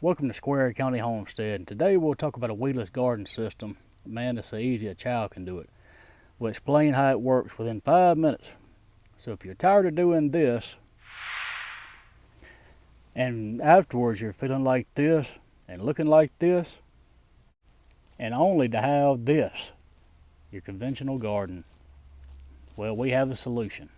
Welcome to Square County Homestead. Today we'll talk about a weedless garden system. Man, it's so easy a child can do it. We'll explain how it works within 5 minutes. So if you're tired of doing this, and afterwards you're feeling like this and looking like this, and only to have this, your conventional garden, well, we have a solution.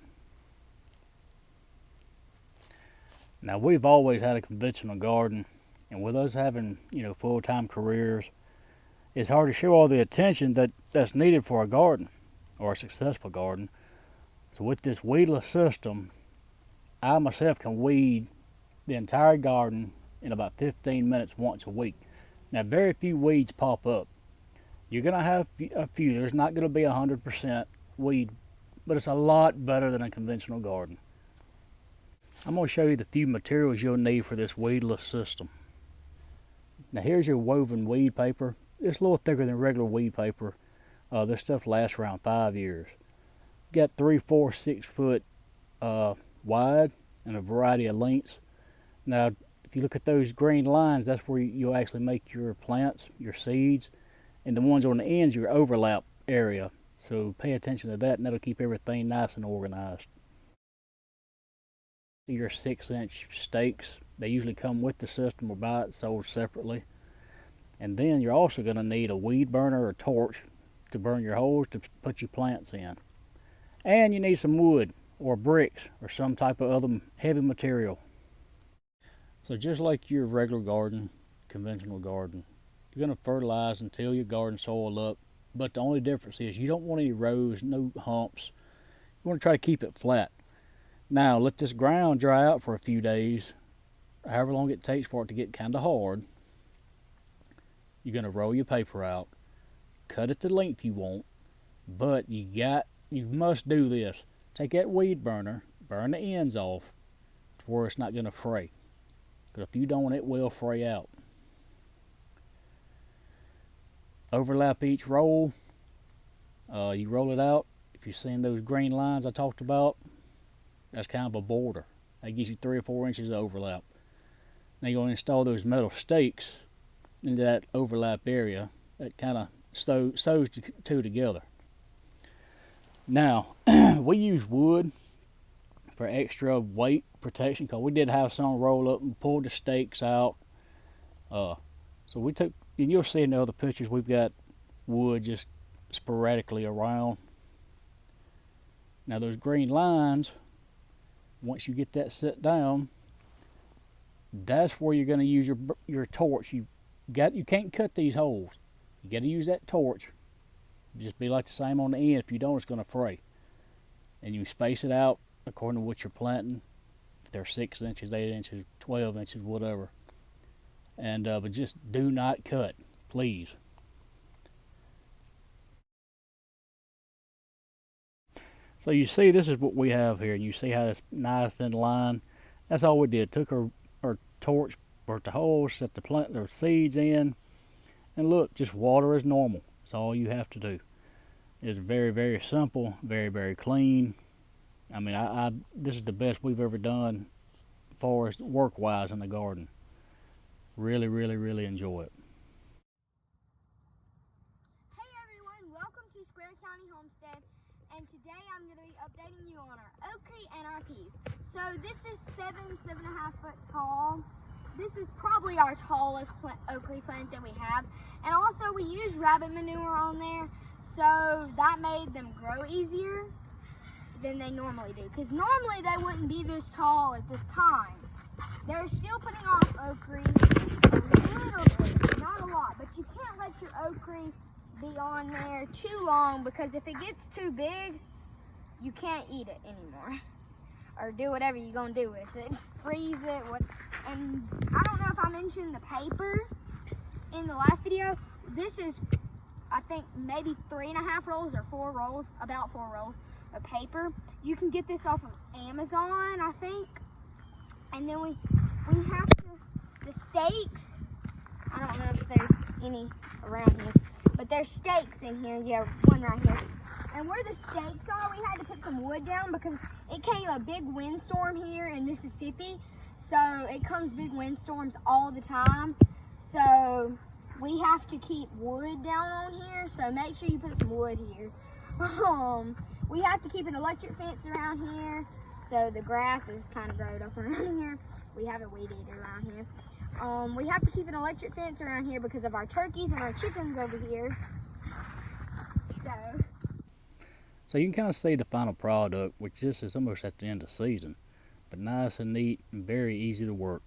Now, we've always had a conventional garden, and with us having, full-time careers, it's hard to show all the attention that's needed for a garden, or a successful garden. So with this weedless system, I myself can weed the entire garden in about 15 minutes once a week. Now, very few weeds pop up. You're going to have a few. There's not going to be 100% weed, but it's a lot better than a conventional garden. I'm going to show you the few materials you'll need for this weedless system. Now, here's your woven weed paper. It's a little thicker than regular weed paper. This stuff lasts around 5 years. Got 3, 4, 6 foot wide and a variety of lengths. Now, if you look at those green lines, that's where you'll actually make your plants, your seeds, and the ones on the ends, your overlap area. So pay attention to that, and that'll keep everything nice and organized. Your 6-inch stakes, they usually come with the system or buy it sold separately. And then you're also going to need a weed burner or torch to burn your holes to put your plants in. And you need some wood or bricks or some type of other heavy material. So just like your regular garden, conventional garden, you're going to fertilize and till your garden soil up. But the only difference is you don't want any rows, no humps. You want to try to keep it flat. Now, let this ground dry out for a few days, however long it takes for it to get kind of hard. You're going to roll your paper out, cut it the length you want, but you must do this. Take that weed burner, burn the ends off to where it's not going to fray. Because if you don't, it will fray out. Overlap each roll. You roll it out. If you've seen those green lines I talked about, that's kind of a border. That gives you 3 or 4 inches of overlap. Now you're going to install those metal stakes into that overlap area. That kind of sews the two together. Now, we use wood for extra weight protection because we did have some roll up and pull the stakes out. So we took, and you'll see in the other pictures, we've got wood just sporadically around. Now those green lines, once you get that set down, that's where you're going to use your torch. You can't cut these holes. You got to use that torch. Just be like the same on the end. If you don't, it's going to fray. And you space it out according to what you're planting. If they're 6 inches, 8 inches, 12 inches, whatever. And but just do not cut, please. So you see, this is what we have here. You see how it's nice thin line. That's all we did. Took our torch, burnt the holes, set the seeds in, and look, just water as normal. That's all you have to do. It's very, very simple, very, very clean. I mean, this is the best we've ever done as far as work-wise in the garden. Really, really, really enjoy it. Hey everyone, welcome to Square County Homestead, and today I'm going to be updating you on our oak tree and our peas. So this is 7.5 foot tall. This is probably our tallest oak tree plant that we have. And also we use rabbit manure on there, so that made them grow easier than they normally do. Because normally they wouldn't be this tall at this time. They're still putting off oak tree a little bit, not a lot, but you can't let your oak tree be on there too long, because if it gets too big, you can't eat it anymore. Or do whatever you're going to do with it. Freeze it. And I don't know if I mentioned the paper in the last video. This is, I think, maybe 3.5 rolls or 4 rolls, about 4 rolls of paper. You can get this off of Amazon, I think. And then we have the stakes. I don't know if there's any around here, but there's stakes in here. Yeah, one right here. And where the stakes are, we had to put some wood down because it came a big windstorm here in Mississippi. So it comes big windstorms all the time. So we have to keep wood down on here. So make sure you put some wood here. We have to keep an electric fence around here. So the grass is kind of growing up around here. We have a weed eater around here. We have to keep an electric fence around here because of our turkeys and our chickens over here. So you can kind of see the final product, which this is almost at the end of the season, but nice and neat and very easy to work.